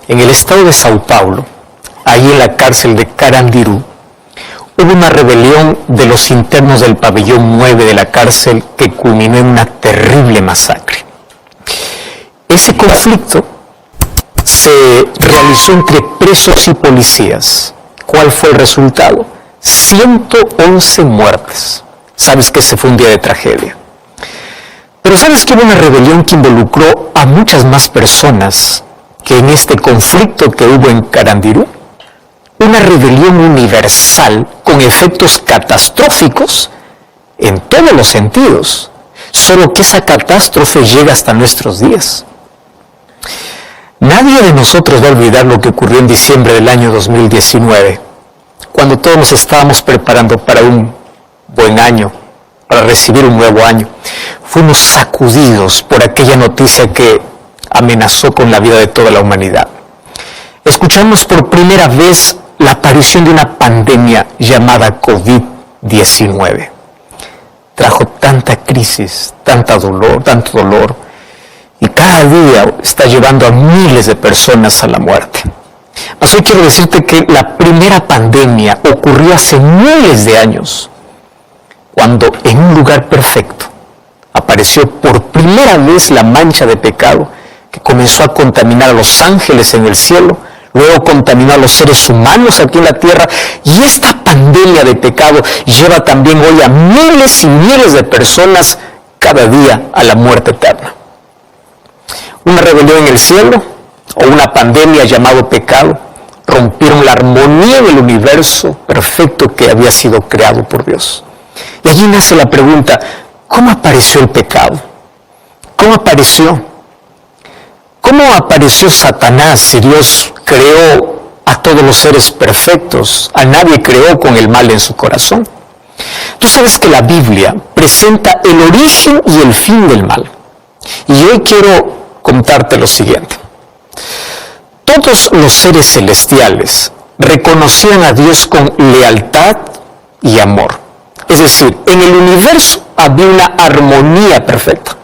En el estado de Sao Paulo, ahí en la cárcel de Carandiru, hubo una rebelión de los internos del pabellón 9 de la cárcel que culminó en una terrible masacre. Ese conflicto se realizó entre presos y policías. ¿Cuál fue el resultado? 111 muertes. Sabes que ese fue un día de tragedia. Pero ¿sabes que hubo una rebelión que involucró a muchas más personas que en este conflicto que hubo en Carandiru? Una rebelión universal con efectos catastróficos en todos los sentidos, solo que esa catástrofe llega hasta nuestros días. Nadie de nosotros va a olvidar lo que ocurrió en diciembre del año 2019, cuando todos nos estábamos preparando para un buen año, para recibir un nuevo año. Fuimos sacudidos por aquella noticia que amenazó con la vida de toda la humanidad. Escuchamos por primera vez la aparición de una pandemia llamada COVID-19. Trajo tanta crisis, tanto dolor, y cada día está llevando a miles de personas a la muerte. Así quiero decirte que la primera pandemia ocurrió hace miles de años, cuando en un lugar perfecto apareció por primera vez la mancha de pecado que comenzó a contaminar a los ángeles en el cielo, luego contaminó a los seres humanos aquí en la tierra, y esta pandemia de pecado lleva también hoy a miles y miles de personas cada día a la muerte eterna. Una rebelión en el cielo o una pandemia llamado pecado rompieron la armonía del universo perfecto que había sido creado por Dios. Y allí nace la pregunta, ¿cómo apareció el pecado? ¿Cómo apareció? ¿Cómo apareció Satanás si Dios creó a todos los seres perfectos? A nadie creó con el mal en su corazón. Tú sabes que la Biblia presenta el origen y el fin del mal. Y hoy quiero contarte lo siguiente. Todos los seres celestiales reconocían a Dios con lealtad y amor. Es decir, en el universo había una armonía perfecta.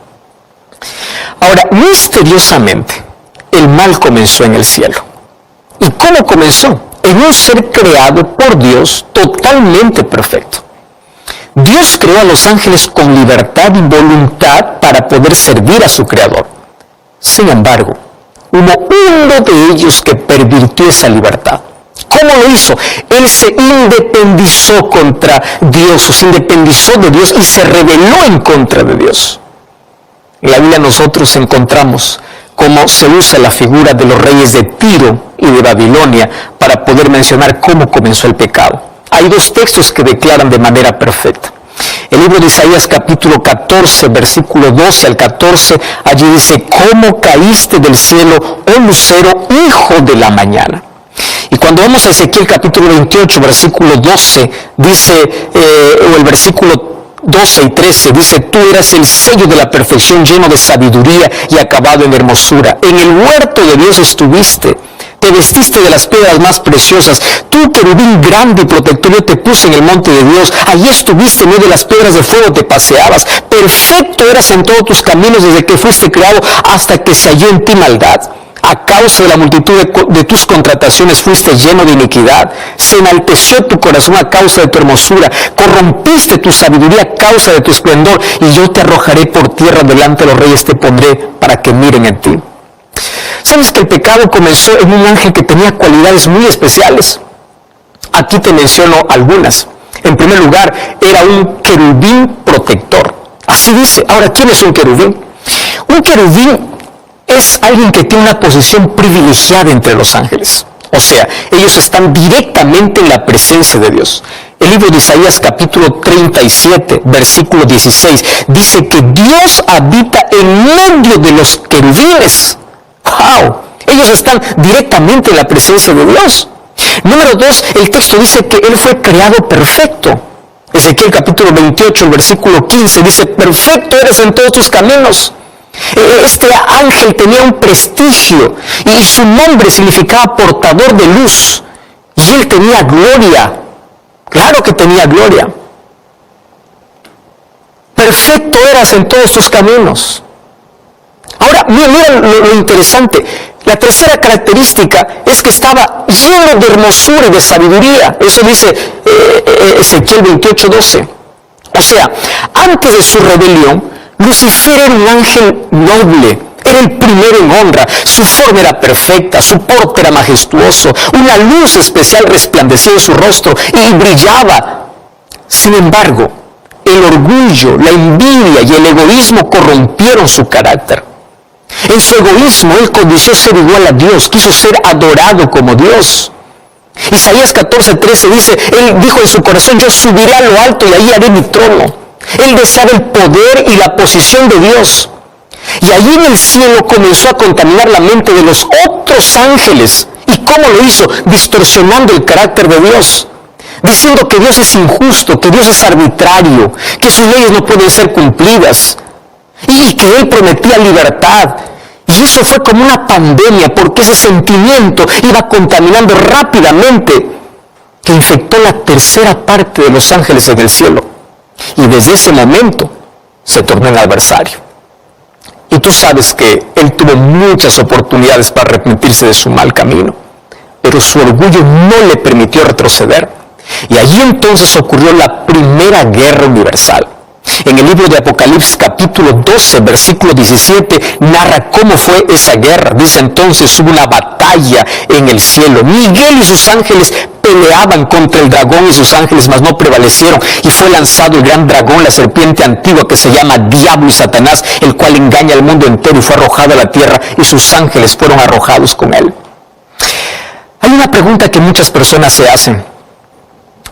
Ahora, misteriosamente, el mal comenzó en el cielo. ¿Y cómo comenzó? En un ser creado por Dios totalmente perfecto. Dios creó a los ángeles con libertad y voluntad para poder servir a su Creador. Sin embargo, hubo uno de ellos que pervirtió esa libertad. ¿Cómo lo hizo? Él se independizó contra Dios, o se independizó de Dios y se rebeló en contra de Dios. En la Biblia nosotros encontramos cómo se usa la figura de los reyes de Tiro y de Babilonia para poder mencionar cómo comenzó el pecado. Hay dos textos que declaran de manera perfecta. El libro de Isaías capítulo 14, versículo 12 al 14, allí dice, ¿cómo caíste del cielo, oh lucero, hijo de la mañana? Y cuando vamos a Ezequiel capítulo 28, versículo 12, dice, o el versículo 12 y 13, dice, tú eras el sello de la perfección, lleno de sabiduría y acabado en hermosura. En el huerto de Dios estuviste, te vestiste de las piedras más preciosas. Tú, querubín grande y protector, yo te puse en el monte de Dios. Allí estuviste, en medio de las piedras de fuego te paseabas. Perfecto eras en todos tus caminos desde que fuiste creado hasta que se halló en ti maldad. A causa de la multitud de tus contrataciones fuiste lleno de iniquidad. Se enalteció tu corazón a causa de tu hermosura. Corrompiste tu sabiduría a causa de tu esplendor. Y yo te arrojaré por tierra, delante de los reyes te pondré para que miren en ti. ¿Sabes que el pecado comenzó en un ángel que tenía cualidades muy especiales? Aquí te menciono algunas. En primer lugar, era un querubín protector. Así dice. Ahora, ¿quién es un querubín? Un querubín es alguien que tiene una posición privilegiada entre los ángeles. O sea, ellos están directamente en la presencia de Dios. El libro de Isaías capítulo 37, versículo 16, dice que Dios habita en medio de los querubines. ¡Wow! Ellos están directamente en la presencia de Dios. Número 2, el texto dice que Él fue creado perfecto. Ezequiel capítulo 28, el versículo 15, dice, perfecto eres en todos tus caminos. Este ángel tenía un prestigio y su nombre significaba portador de luz. Y él tenía gloria. Claro que tenía gloria. Perfecto eras en todos tus caminos. Ahora, mira lo interesante. La tercera característica es que estaba lleno de hermosura y de sabiduría. Eso dice Ezequiel 28:12. O sea, antes de su rebelión, Lucifer era un ángel noble, era el primero en honra, su forma era perfecta, su porte era majestuoso, una luz especial resplandecía en su rostro y brillaba. Sin embargo, el orgullo, la envidia y el egoísmo corrompieron su carácter. En su egoísmo, él codició ser igual a Dios, quiso ser adorado como Dios. Isaías 14:13 dice, él dijo en su corazón, yo subiré a lo alto y ahí haré mi trono. Él deseaba el poder y la posición de Dios. Y allí en el cielo comenzó a contaminar la mente de los otros ángeles. ¿Y cómo lo hizo? Distorsionando el carácter de Dios. Diciendo que Dios es injusto, que Dios es arbitrario, que sus leyes no pueden ser cumplidas. Y que Él prometía libertad. Y eso fue como una pandemia, porque ese sentimiento iba contaminando rápidamente, que infectó la tercera parte de los ángeles en el cielo. Y desde ese momento se tornó en adversario. Y tú sabes que él tuvo muchas oportunidades para arrepentirse de su mal camino, pero su orgullo no le permitió retroceder. Y allí entonces ocurrió la primera guerra universal. En el libro de Apocalipsis capítulo 12, versículo 17, narra cómo fue esa guerra. Dice entonces, hubo una batalla en el cielo. Miguel y sus ángeles peleaban contra el dragón y sus ángeles, mas no prevalecieron. Y fue lanzado el gran dragón, la serpiente antigua que se llama Diablo y Satanás, el cual engaña al mundo entero, y fue arrojado a la tierra y sus ángeles fueron arrojados con él. Hay una pregunta que muchas personas se hacen.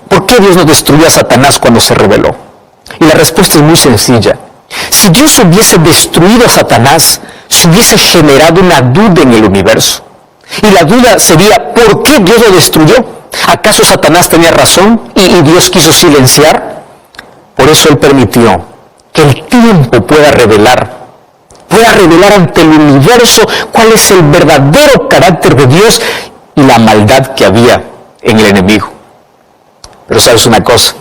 ¿Por qué Dios no destruyó a Satanás cuando se rebeló? Y la respuesta es muy sencilla. Si Dios hubiese destruido a Satanás, se hubiese generado una duda en el universo. Y la duda sería, ¿por qué Dios lo destruyó? ¿Acaso Satanás tenía razón y Dios quiso silenciar? Por eso Él permitió que el tiempo pueda revelar ante el universo cuál es el verdadero carácter de Dios y la maldad que había en el enemigo. Pero ¿sabes una cosa?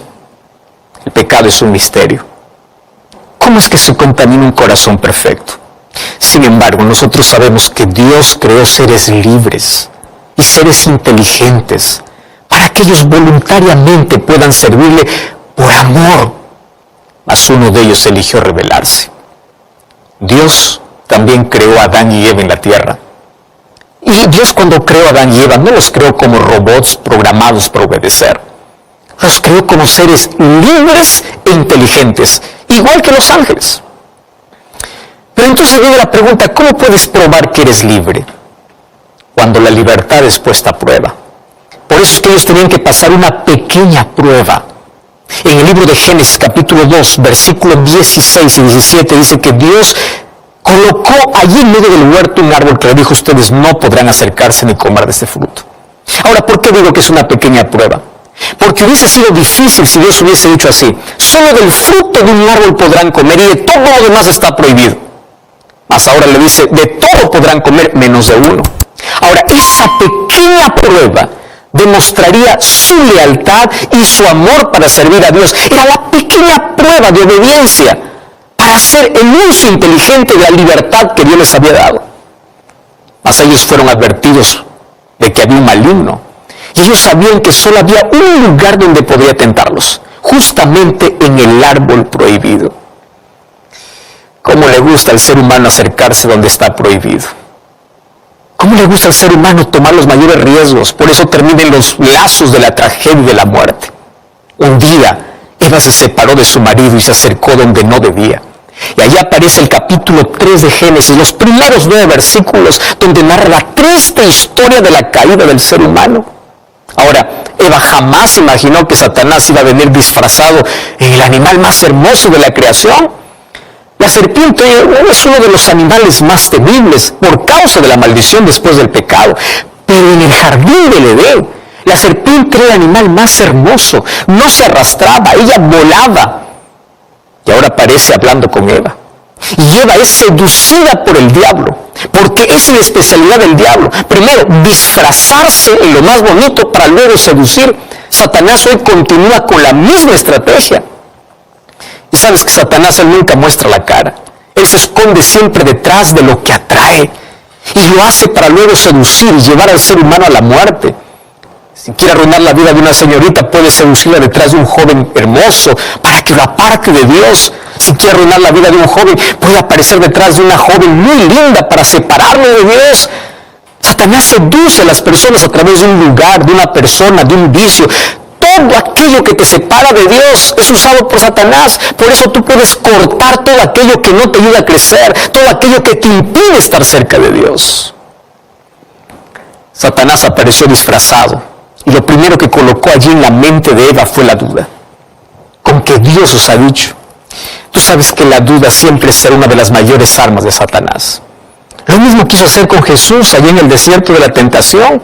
El pecado es un misterio. ¿Cómo es que se contamina un corazón perfecto? Sin embargo, nosotros sabemos que Dios creó seres libres y seres inteligentes para que ellos voluntariamente puedan servirle por amor. Mas uno de ellos eligió rebelarse. Dios también creó a Adán y Eva en la tierra. Y Dios, cuando creó a Adán y Eva, no los creó como robots programados para obedecer. Los creó como seres libres e inteligentes, igual que los ángeles. Pero entonces viene la pregunta, ¿cómo puedes probar que eres libre? Cuando la libertad es puesta a prueba. Por eso es que ellos tenían que pasar una pequeña prueba. En el libro de Génesis capítulo 2, versículos 16 y 17, dice que Dios colocó allí en medio del huerto un árbol que le dijo, ustedes no podrán acercarse ni comer de este fruto. Ahora, ¿por qué digo que es una pequeña prueba? Porque hubiese sido difícil si Dios hubiese dicho así, solo del fruto de un árbol podrán comer y de todo lo demás está prohibido. Mas ahora le dice, de todo podrán comer menos de uno. Ahora, esa pequeña prueba demostraría su lealtad y su amor para servir a Dios. Era la pequeña prueba de obediencia para hacer el uso inteligente de la libertad que Dios les había dado. Mas ellos fueron advertidos de que había un maligno. Y ellos sabían que solo había un lugar donde podría tentarlos, justamente en el árbol prohibido. ¿Cómo le gusta al ser humano acercarse donde está prohibido? ¿Cómo le gusta al ser humano tomar los mayores riesgos? Por eso terminan los lazos de la tragedia y de la muerte. Un día, Eva se separó de su marido y se acercó donde no debía. Y allí aparece el capítulo 3 de Génesis, los primeros 9 versículos, donde narra la triste historia de la caída del ser humano. Ahora, Eva jamás imaginó que Satanás iba a venir disfrazado en el animal más hermoso de la creación. La serpiente es uno de los animales más temibles por causa de la maldición después del pecado. Pero en el jardín del Edén, la serpiente era el animal más hermoso. No se arrastraba, ella volaba. Y ahora aparece hablando con Eva. Y Eva es seducida por el diablo, porque esa es la especialidad del diablo. Primero, disfrazarse en lo más bonito para luego seducir. Satanás hoy continúa con la misma estrategia. Y sabes que Satanás, él nunca muestra la cara. Él se esconde siempre detrás de lo que atrae y lo hace para luego seducir y llevar al ser humano a la muerte. Si quiere arruinar la vida de una señorita, puede seducirla detrás de un joven hermoso para que lo aparte de Dios. Si quiere arruinar la vida de un joven, puede aparecer detrás de una joven muy linda para separarlo de Dios. Satanás seduce a las personas a través de un lugar, de una persona, de un vicio. Todo aquello que te separa de Dios es usado por Satanás. Por eso tú puedes cortar todo aquello que no te ayuda a crecer, todo aquello que te impide estar cerca de Dios. Satanás apareció disfrazado y lo primero que colocó allí en la mente de Eva fue la duda. ¿Con qué Dios os ha dicho? Tú sabes que la duda siempre será una de las mayores armas de Satanás. Lo mismo quiso hacer con Jesús allí en el desierto de la tentación.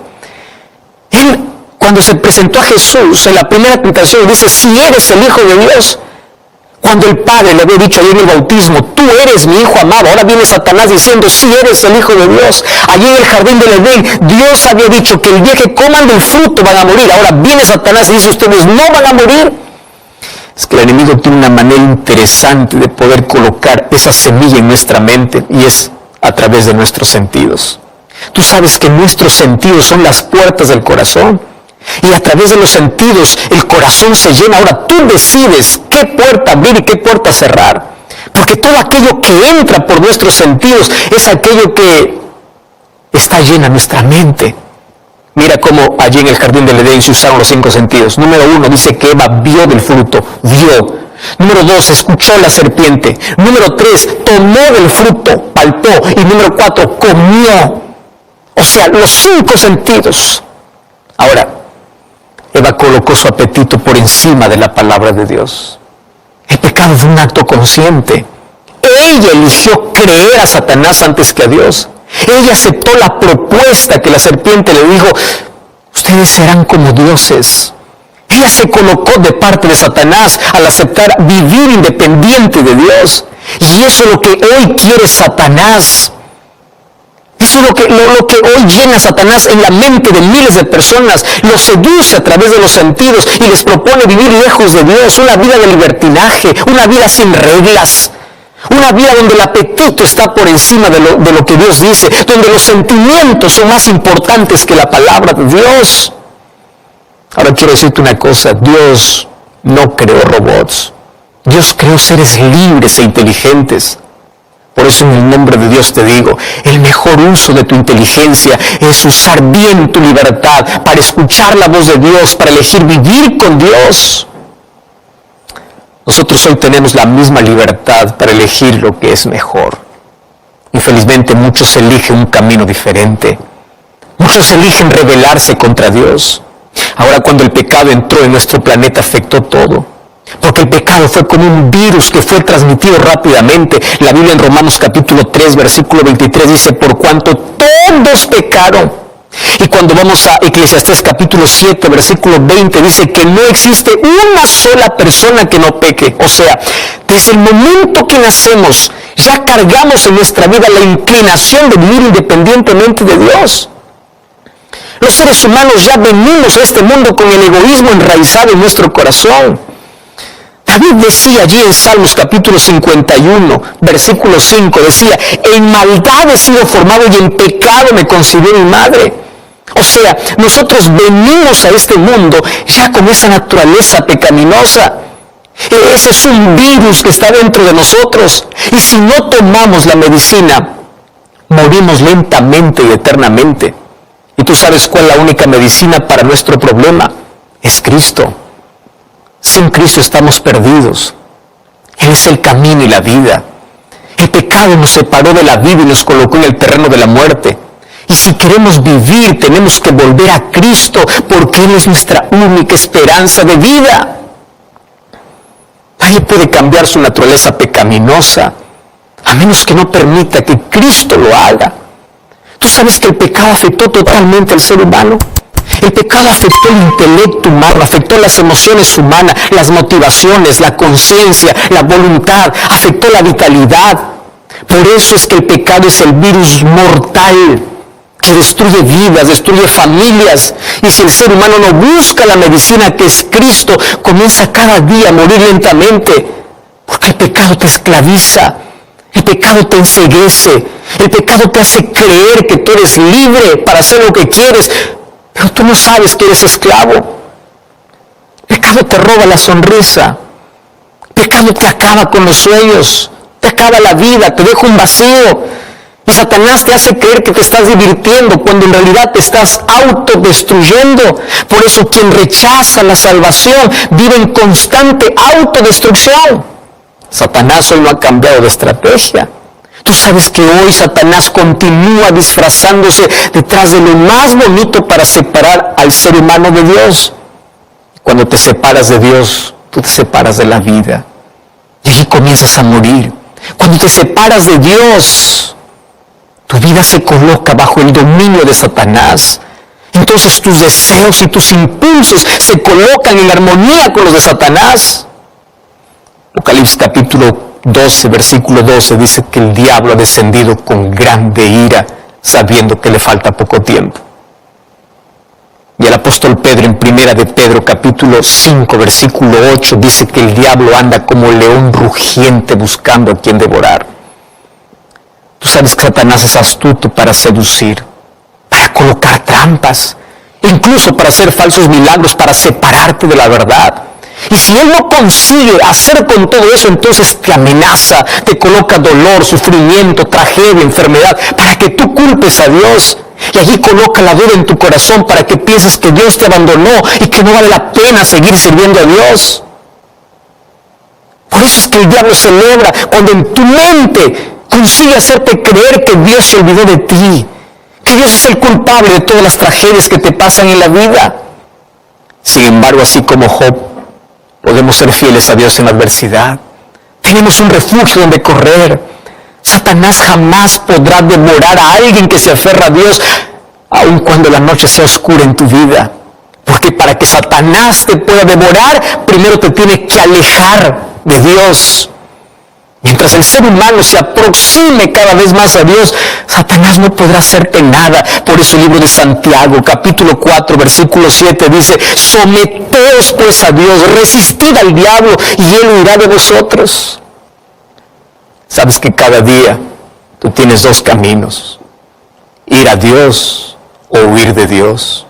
Él, cuando se presentó a Jesús en la primera tentación, dice, si eres el Hijo de Dios. Cuando el Padre le había dicho allí en el bautismo, tú eres mi Hijo amado. Ahora viene Satanás diciendo, si eres el Hijo de Dios. Allí en el jardín del Edén, Dios había dicho que el día que coman del fruto van a morir. Ahora viene Satanás y dice, ustedes no van a morir. Es que el enemigo tiene una manera interesante de poder colocar esa semilla en nuestra mente y es a través de nuestros sentidos. Tú sabes que nuestros sentidos son las puertas del corazón y a través de los sentidos el corazón se llena. Ahora tú decides qué puerta abrir y qué puerta cerrar, porque todo aquello que entra por nuestros sentidos es aquello que está llena nuestra mente. Mira cómo allí en el jardín del Edén se usaron los 5 sentidos. Número 1 dice que Eva vio del fruto, vio. Número 2, escuchó la serpiente. Número 3, tomó del fruto, palpó. Y número 4, comió. O sea, los 5 sentidos. Ahora, Eva colocó su apetito por encima de la palabra de Dios. El pecado fue un acto consciente. Ella eligió creer a Satanás antes que a Dios. Ella aceptó la propuesta que la serpiente le dijo, ustedes serán como dioses. Ella se colocó de parte de Satanás al aceptar vivir independiente de Dios. Y eso es lo que hoy quiere Satanás. Eso es lo que hoy llena Satanás en la mente de miles de personas. Los seduce a través de los sentidos y les propone vivir lejos de Dios, una vida de libertinaje, una vida sin reglas. Una vida donde el apetito está por encima de lo que Dios dice, donde los sentimientos son más importantes que la palabra de Dios. Ahora quiero decirte una cosa, Dios no creó robots. Dios creó seres libres e inteligentes. Por eso en el nombre de Dios te digo, el mejor uso de tu inteligencia es usar bien tu libertad para escuchar la voz de Dios, para elegir vivir con Dios. Nosotros hoy tenemos la misma libertad para elegir lo que es mejor. Infelizmente muchos eligen un camino diferente. Muchos eligen rebelarse contra Dios. Ahora cuando el pecado entró en nuestro planeta afectó todo. Porque el pecado fue como un virus que fue transmitido rápidamente. La Biblia en Romanos capítulo 3, versículo 23 dice, por cuanto todos pecaron. Y cuando vamos a Eclesiastés capítulo 7, versículo 20, dice que no existe una sola persona que no peque. O sea, desde el momento que nacemos, ya cargamos en nuestra vida la inclinación de vivir independientemente de Dios. Los seres humanos ya venimos a este mundo con el egoísmo enraizado en nuestro corazón. David decía allí en Salmos capítulo 51, versículo 5, decía, en maldad he sido formado y en pecado me concibió mi madre. O sea, nosotros venimos a este mundo ya con esa naturaleza pecaminosa. Ese es un virus que está dentro de nosotros. Y si no tomamos la medicina, morimos lentamente y eternamente. ¿Y tú sabes cuál es la única medicina para nuestro problema? Es Cristo. Sin Cristo estamos perdidos. Él es el camino y la vida. El pecado nos separó de la vida y nos colocó en el terreno de la muerte. Y si queremos vivir, tenemos que volver a Cristo, porque Él es nuestra única esperanza de vida. Nadie puede cambiar su naturaleza pecaminosa, a menos que no permita que Cristo lo haga. ¿Tú sabes que el pecado afectó totalmente al ser humano? El pecado afectó el intelecto humano, afectó las emociones humanas, las motivaciones, la conciencia, la voluntad, afectó la vitalidad. Por eso es que el pecado es el virus mortal que destruye vidas, destruye familias. Y si el ser humano no busca la medicina que es Cristo, comienza cada día a morir lentamente, porque el pecado te esclaviza. El pecado te enceguece. El pecado te hace creer que tú eres libre para hacer lo que quieres, pero tú no sabes que eres esclavo. El pecado te roba la sonrisa. El pecado te acaba con los sueños, te acaba la vida, te deja un vacío. Y Satanás te hace creer que te estás divirtiendo cuando en realidad te estás autodestruyendo. Por eso quien rechaza la salvación vive en constante autodestrucción. Satanás hoy no ha cambiado de estrategia. Tú sabes que hoy Satanás continúa disfrazándose detrás de lo más bonito para separar al ser humano de Dios. Cuando te separas de Dios, tú te separas de la vida. Y allí comienzas a morir. Cuando te separas de Dios, tu vida se coloca bajo el dominio de Satanás. Entonces tus deseos y tus impulsos se colocan en armonía con los de Satanás. Apocalipsis capítulo 12, versículo 12 dice que el diablo ha descendido con grande ira, sabiendo que le falta poco tiempo. Y el apóstol Pedro en primera de Pedro capítulo 5, versículo 8 dice que el diablo anda como león rugiente buscando a quien devorar. Tú sabes que Satanás es astuto para seducir, para colocar trampas, incluso para hacer falsos milagros, para separarte de la verdad. Y si él no consigue hacer con todo eso, entonces te amenaza, te coloca dolor, sufrimiento, tragedia, enfermedad, para que tú culpes a Dios. Y allí coloca la duda en tu corazón para que pienses que Dios te abandonó y que no vale la pena seguir sirviendo a Dios. Por eso es que el diablo celebra cuando en tu mente consigue hacerte creer que Dios se olvidó de ti, que Dios es el culpable de todas las tragedias que te pasan en la vida. Sin embargo, así como Job, podemos ser fieles a Dios en la adversidad. Tenemos un refugio donde correr. Satanás jamás podrá devorar a alguien que se aferra a Dios, aun cuando la noche sea oscura en tu vida. Porque para que Satanás te pueda devorar, primero te tiene que alejar de Dios. Mientras el ser humano se aproxime cada vez más a Dios, Satanás no podrá hacerte nada. Por eso el libro de Santiago, capítulo 4, versículo 7 dice: someteos pues a Dios, resistid al diablo y él huirá de vosotros. Sabes que cada día tú tienes dos caminos: ir a Dios o huir de Dios,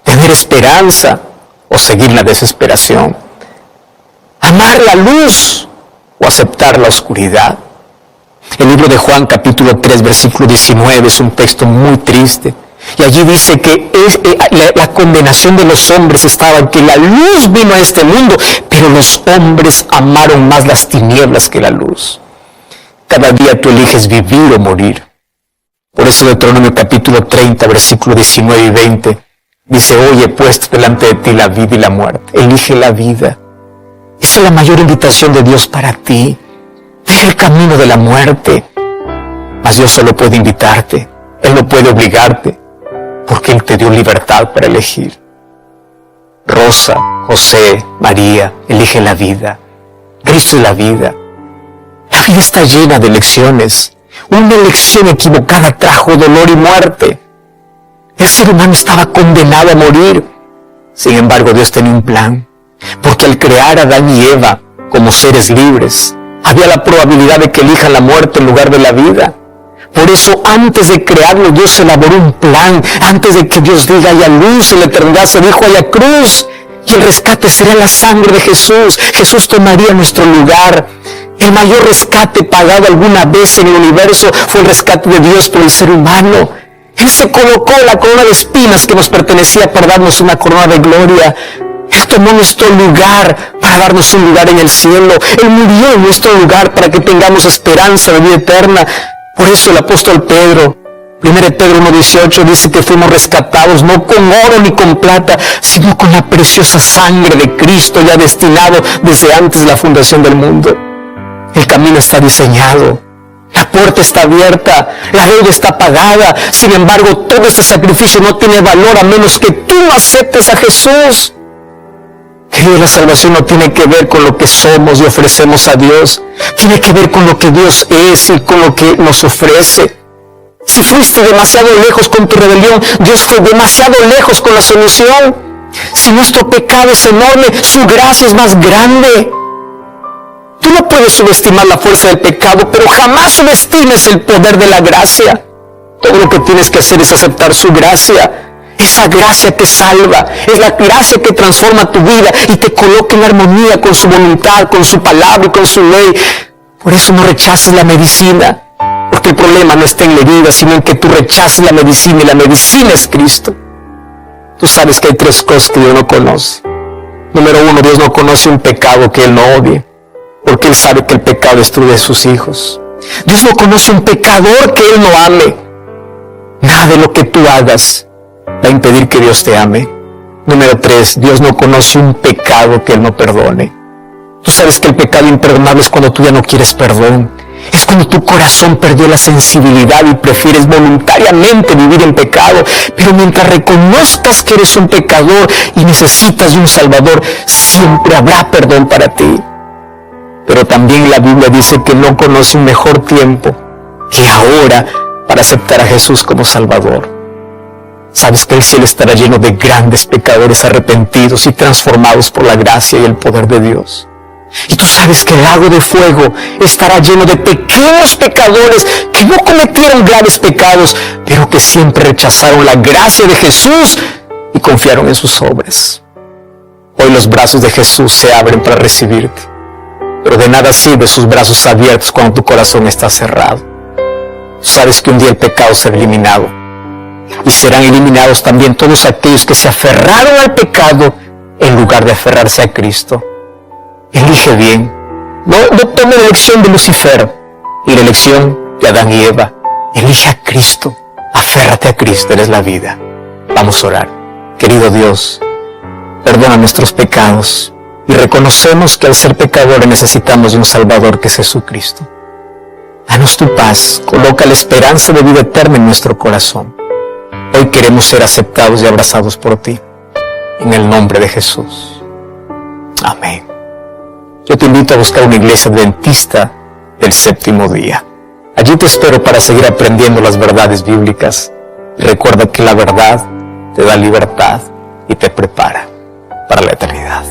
tener esperanza o seguir la desesperación, amar la luz o aceptar la oscuridad. El libro de Juan capítulo 3 versículo 19 es un texto muy triste, y allí dice que la condenación de los hombres estaba en que la luz vino a este mundo, pero los hombres amaron más las tinieblas que la luz. Cada día tú eliges vivir o morir. Por eso Deuteronomio capítulo 30 versículo 19 y 20 dice: hoy he puesto delante de ti la vida y la muerte, elige la vida. Esa es la mayor invitación de Dios para ti. Deja el camino de la muerte. Mas Dios solo puede invitarte. Él no puede obligarte, porque Él te dio libertad para elegir. Rosa, José, María, elige la vida. Cristo es la vida. La vida está llena de elecciones. Una elección equivocada trajo dolor y muerte. El ser humano estaba condenado a morir. Sin embargo, Dios tenía un plan. Porque al crear a Adán y Eva como seres libres, había la probabilidad de que elijan la muerte en lugar de la vida. Por eso, antes de crearlo, Dios elaboró un plan. Antes de que Dios diga haya luz, en la eternidad se dijo haya cruz. Y el rescate será la sangre de Jesús. Jesús tomaría nuestro lugar. El mayor rescate pagado alguna vez en el universo fue el rescate de Dios por el ser humano. Él se colocó la corona de espinas que nos pertenecía para darnos una corona de gloria. Él tomó nuestro lugar para darnos un lugar en el cielo. Él murió en nuestro lugar para que tengamos esperanza de vida eterna. Por eso el apóstol Pedro, 1 Pedro 1:18, dice que fuimos rescatados no con oro ni con plata, sino con la preciosa sangre de Cristo, ya destinado desde antes de la fundación del mundo. El camino está diseñado, la puerta está abierta, la deuda está pagada. Sin embargo, todo ese sacrificio no tiene valor a menos que tú aceptes a Jesús. Querido, la salvación no tiene que ver con lo que somos y ofrecemos a Dios. Tiene que ver con lo que Dios es y con lo que nos ofrece. Si fuiste demasiado lejos con tu rebelión, Dios fue demasiado lejos con la solución. Si nuestro pecado es enorme, su gracia es más grande. Tú no puedes subestimar la fuerza del pecado, pero jamás subestimes el poder de la gracia. Todo lo que tienes que hacer es aceptar su gracia. Esa gracia que salva, es la gracia que transforma tu vida y te coloca en armonía con su voluntad, con su palabra y con su ley. Por eso no rechaces la medicina, porque el problema no está en la herida, sino en que tú rechaces la medicina, y la medicina es Cristo. Tú sabes que hay tres cosas que Dios no conoce. Número uno, Dios no conoce un pecado que Él no odie, porque Él sabe que el pecado destruye a sus hijos. Dios no conoce un pecador que Él no ame. Nada de lo que tú hagas va a impedir que Dios te ame. Número 3, Dios no conoce un pecado que Él no perdone. Tú sabes que el pecado imperdonable es cuando tú ya no quieres perdón. Es cuando tu corazón perdió la sensibilidad y prefieres voluntariamente vivir en pecado. Pero mientras reconozcas que eres un pecador y necesitas de un Salvador, siempre habrá perdón para ti. Pero también la Biblia dice que no conoce un mejor tiempo que ahora para aceptar a Jesús como Salvador. Sabes que el cielo estará lleno de grandes pecadores arrepentidos y transformados por la gracia y el poder de Dios. Y tú sabes que el lago de fuego estará lleno de pequeños pecadores que no cometieron graves pecados, pero que siempre rechazaron la gracia de Jesús y confiaron en sus obras. Hoy los brazos de Jesús se abren para recibirte, pero de nada sirven sus brazos abiertos cuando tu corazón está cerrado. Tú sabes que un día el pecado será eliminado, y serán eliminados también todos aquellos que se aferraron al pecado en lugar de aferrarse a Cristo. Elige bien. No tome la elección de Lucifer y la elección de Adán y Eva. Elige a Cristo. Aférrate a Cristo, eres la vida. Vamos a orar. Querido Dios, perdona nuestros pecados y reconocemos que al ser pecadores necesitamos de un Salvador que es Jesucristo. Danos tu paz, coloca la esperanza de vida eterna en nuestro corazón. Hoy queremos ser aceptados y abrazados por ti. En el nombre de Jesús. Amén. Yo te invito a buscar una iglesia adventista del séptimo día. Allí te espero para seguir aprendiendo las verdades bíblicas. Y recuerda que la verdad te da libertad y te prepara para la eternidad.